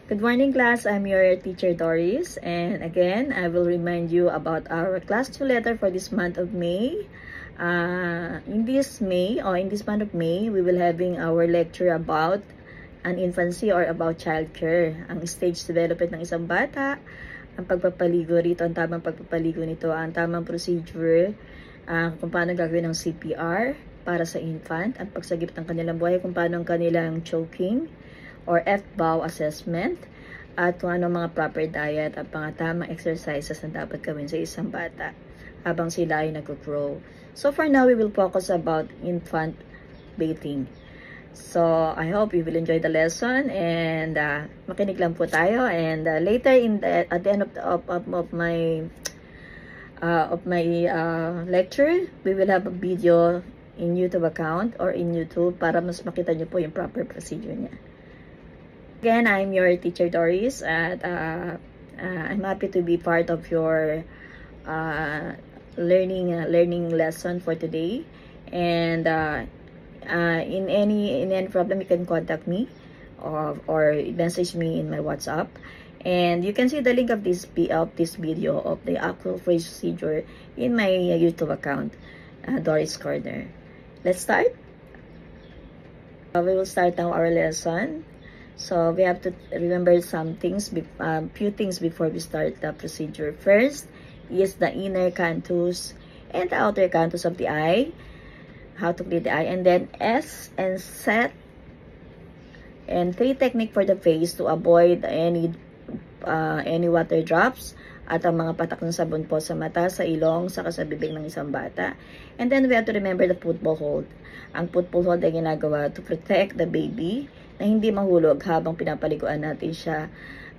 Good morning, class. I'm your teacher Doris, and again, I will remind you about our class 2 letter for this month of May. In this month of May, we will having our lecture about an infancy or about childcare, ang stage development ng isang bata, ang pagpapaligo rito, ang tamang pagpapaligo nito, ang tamang procedure, kung paano gagawin ng CPR para sa infant, ang pagsagip ng kanilang buhay, kung paano ang kanilang choking or FBOW assessment, at kung ano mga proper diet at mga tamang exercises na dapat gawin sa isang bata habang sila ay nag-grow. So for now, we will focus about infant bathing. So I hope you will enjoy the lesson, and makinig lang po tayo, and later at the end of my lecture, we will have a video in YouTube account or in YouTube para mas makita nyo po yung proper procedure niya. Again, I'm your teacher Doris, at I'm happy to be part of your learning lesson for today. And in any problem, you can contact me or message me in my WhatsApp. And you can see the link of this video of the actual procedure in my YouTube account, Doris Corner. Let's start. We will start now our lesson. So we have to remember some things, few things before we start the procedure. First is the inner canthus and the outer canthus of the eye, how to clean the eye, and then S and set, and 3 technique for the face to avoid any water drops at ang mga patak ng sabon po sa mata, sa ilong, saka sa bibig ng isang bata. And then we have to remember the football hold. Ang football hold ay ginagawa to protect the baby na hindi mahulog habang pinapaliguan natin siya,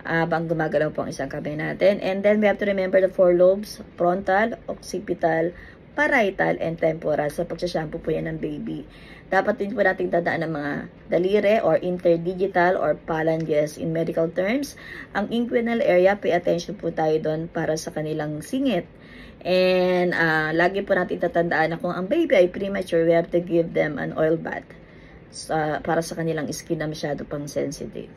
habang gumagalaw po ang isang kamay natin. And then we have to remember the 4 lobes, frontal, occipital, parietal, and temporal. Sa pagsashampoo po yan ng baby. Dapat din po natin tandaan ng mga daliri or interdigital or phalanges in medical terms. Ang inguinal area, pay attention po tayo doon para sa kanilang singit. And lagi po natin tatandaan na kung ang baby ay premature, we have to give them an oil bath para sa kanilang skin na masyado pang sensitive.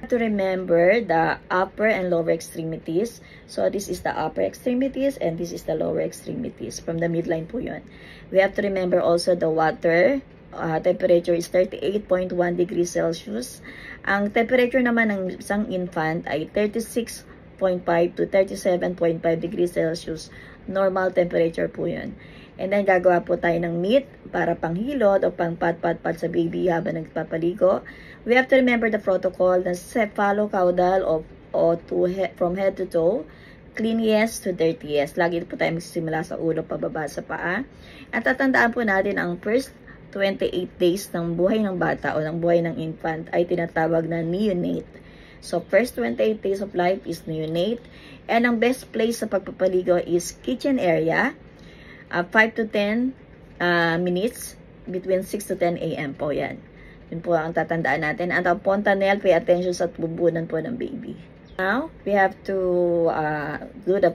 To remember the upper and lower extremities. So this is the upper extremities and this is the lower extremities. From the midline po yun. We have to remember also the water. Temperature is 38.1 degrees Celsius. Ang temperature naman ng isang infant ay 36.5 to 37.5 degrees Celsius. Normal temperature po yun. And then gagawa po tayo ng meat para panghilod o pang pat-pat-pat sa baby habang nagpapaligo. We have to remember the protocol na cephalocaudal from head to toe, cleanest to dirtiest. Lagi po tayo magsisimula sa ulo pababa sa paa. At tatandaan po natin ang first 28 days ng buhay ng bata o ng buhay ng infant ay tinatawag na neonate. So first 28 days of life is neonate. And ang best place sa pagpapaligo is kitchen area. 5 to 10 minutes, between 6 to 10 a.m. po yan. Yun po ang tatandaan natin. At ang fontanelle, pay attention sa bubunan po ng baby. Now, we have to do the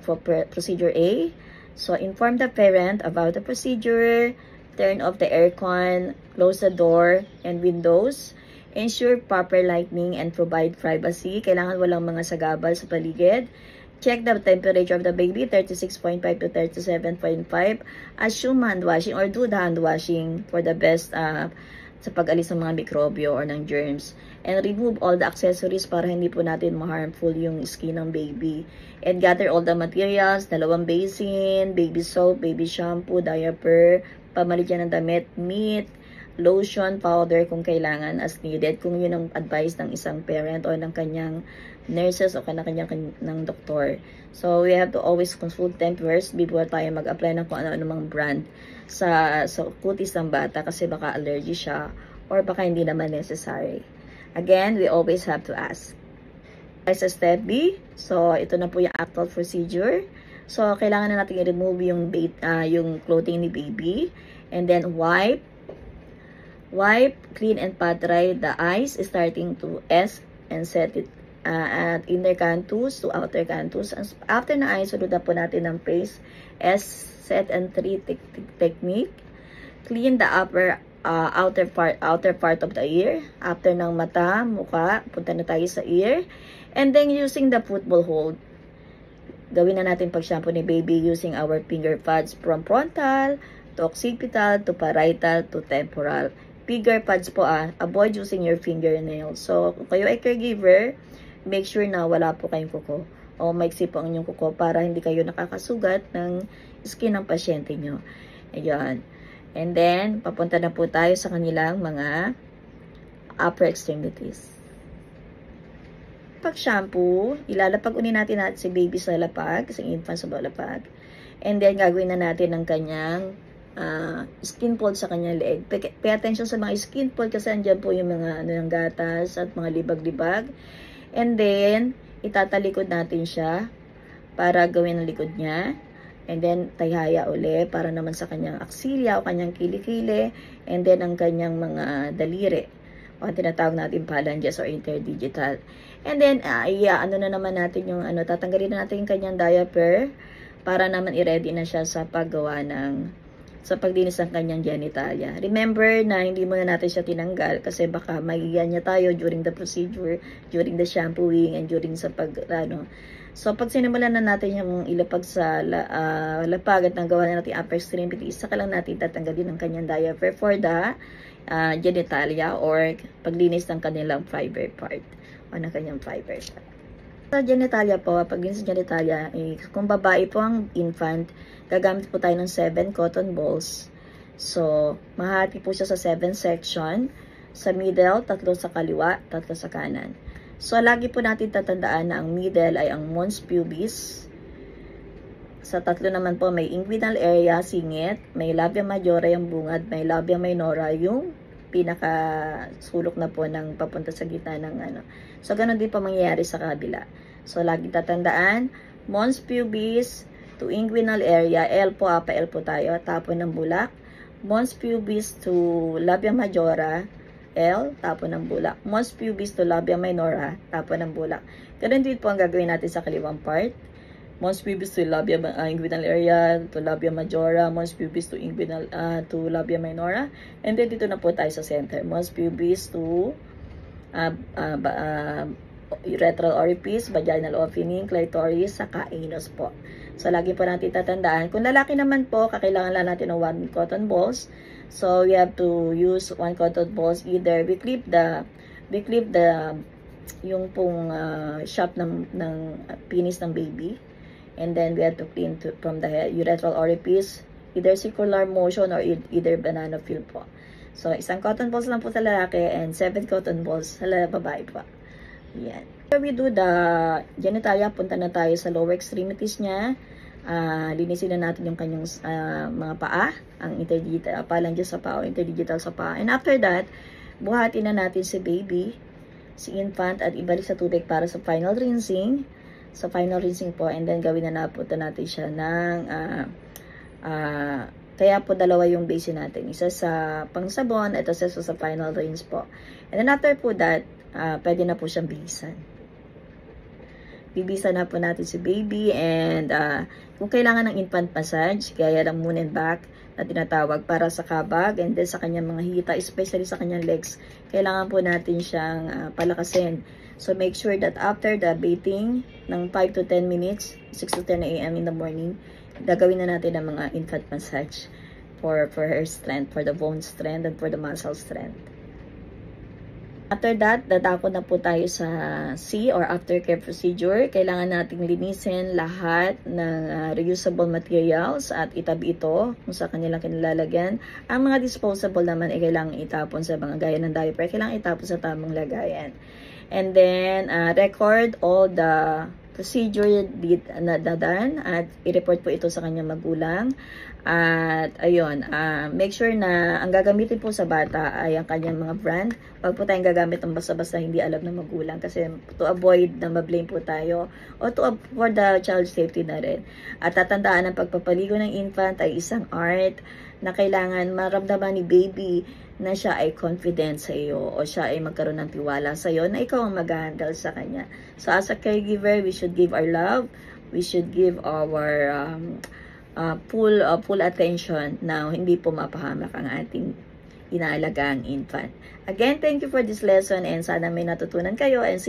procedure A. So, inform the parent about the procedure, turn off the aircon, close the door and windows, ensure proper lighting and provide privacy. Kailangan walang mga sagabal sa paligid. Check the temperature of the baby, 36.5 to 37.5. Assume hand washing or do the hand washing for the best sa pag-alis ng mga mikrobyo or ng germs. And remove all the accessories para hindi po natin ma-harmful yung skin ng baby. And gather all the materials, 2 basin, baby soap, baby shampoo, diaper, pamalit yan ng damit, meat, lotion, powder kung kailangan as needed. Kung yun ang advice ng isang parent o ng kanyang nurses o ng doktor. So, we have to always consult them first before tayo mag-apply ng kung ano-ano mga brand sa kutis ng bata kasi baka allergy siya or baka hindi naman necessary. Again, we always have to ask. Sa step B, so ito na po yung actual procedure. So, kailangan na natin i-remove yung clothing ni baby and then wipe, clean and pat dry the eyes starting to S and set it at inner canthus to outer canthus. After na eyes, sunod na po natin ng face, S, set and 3 technique. Clean the upper outer part of the ear. After ng mata, mukha, punta na tayo sa ear. And then using the football hold, gawin na natin pag-shampoo ni baby using our finger pads from frontal to occipital to parietal to temporal. Finger pads po avoid using your fingernails. So, kung kayo ay caregiver, make sure na wala po kayong kuko o maiksi po ang inyong kuko para hindi kayo nakakasugat ng skin ng pasyente nyo. Ayan. And then, papunta na po tayo sa kanilang mga upper extremities. Pag shampoo, ilalapag unin natin si baby sa lapag, sa infant sa lapag. And then, gagawin na natin ang kanyang skin fold sa kanyang leg. Pay attention sa mga skin fold kasi andyan po yung mga ng gatas at mga libag-libag. And then, itatalikod natin siya para gawin ang likod niya. And then, tayhaya uli para naman sa kanyang aksilya o kanyang kilikili. And then, ang kanyang mga daliri. O tinatawag natin phalanges or interdigital. And then, ano na naman natin yung, tatanggalin na natin yung kanyang diaper para naman i-ready na siya sa paggawa sa paglinis ng kanyang genitalia. Remember na hindi muna natin siya tinanggal kasi baka maiyan niya tayo during the procedure, during the shampooing, and during sa So, pag sinimulan na natin yung ilapag sa lapag at nanggawa na natin upper extremity, saka lang natin tatanggalin ang kanyang diaper for the genitalia or paglinis ng kanilang fiber part o ng kanyang fiber part. Sa genitalia po, paglinis sa genitalia, kung babae po ang infant, gagamit po tayo ng 7 cotton balls. So, mahati po siya sa 7 section. Sa middle, 3 sa kaliwa, 3 sa kanan. So, lagi po natin tatandaan na ang middle ay ang mons pubis. Sa 3 naman po, may inguinal area, singit. May labia majora yung bungad. May labia minora yung pinaka-sulok na po ng papunta sa gitna ng So, ganun din po mangyayari sa kabila. So, lagi tatandaan, mons pubis to inguinal area, L po, L po tayo, tapon ng bulak. Mons pubis to labia majora, L, tapon ng bulak. Mons pubis to labia minora, tapon ng bulak. Ganun din po ang gagawin natin sa kaliwang part. Mons pubis to labia inguinal area, to labia majora, mons pubis to inguinal, to labia minora. And then dito na po tayo sa center. Mons pubis to urethral orifice, vaginal opening, clitoris, saka anus po. So, lagi po natin tatandaan. Kung lalaki naman po, kakailangan lang natin ng 1 cotton balls. So, we have to use 1 cotton balls. Either we clip yung pong shaft ng penis ng baby. And then, we have to clean from the urethral orifice. Either circular motion or either banana peel po. So, 1 cotton balls lang po sa lalaki and 7 cotton balls sa babae po. Yan. After we do the genitalia, punta na tayo sa lower extremities niya. Linisin na natin yung kanyang mga paa, ang interdigital, phalanges sa paa o interdigital sa paa. And after that, buhatin na natin si baby, si infant, at ibalik sa tubig para sa final rinsing. Sa final rinsing po, and then gawin na napunta natin siya ng kaya po dalawa yung basin natin. Isa sa pangsabon at isa sa final rinse po. And then after po that, pwede na po siyang bihisan. Bibisan na po natin si baby and kung kailangan ng infant massage, gaya lang moon and back na tinatawag para sa kabag and then sa kanyang mga hita, especially sa kanyang legs, kailangan po natin siyang palakasin. So make sure that after the bathing ng 5 to 10 minutes, 6 to 10 a.m. in the morning, gagawin na natin ang mga infant massage for her strength, for the bone strength and for the muscle strength. After that, dadako na po tayo sa C or aftercare procedure. Kailangan nating linisin lahat ng reusable materials at itabi ito kung sa kanilang kinilalagyan. Ang mga disposable naman ay kailangan itapon sa mga gaya ng diaper. Kailangan itapon sa tamang lagayan. And then, record all the procedure na done at i-report po ito sa kanyang magulang. At ayun, make sure na ang gagamitin po sa bata ay ang kanyang mga brand. Huwag po tayong gagamit ng basta-basta hindi alam ng magulang kasi to avoid na ma-blame po tayo o for the child safety na rin. At tatandaan ang pagpapaligo ng infant ay isang art na kailangan maramdaman ni baby na siya ay confident sa iyo o siya ay magkaroon ng tiwala sa iyo na ikaw ang mag-handle sa kanya. So as a caregiver, we should give our love, we should give our full attention na hindi po mapahamak ang ating inaalagang infant. Again, thank you for this lesson and sana may natutunan kayo and see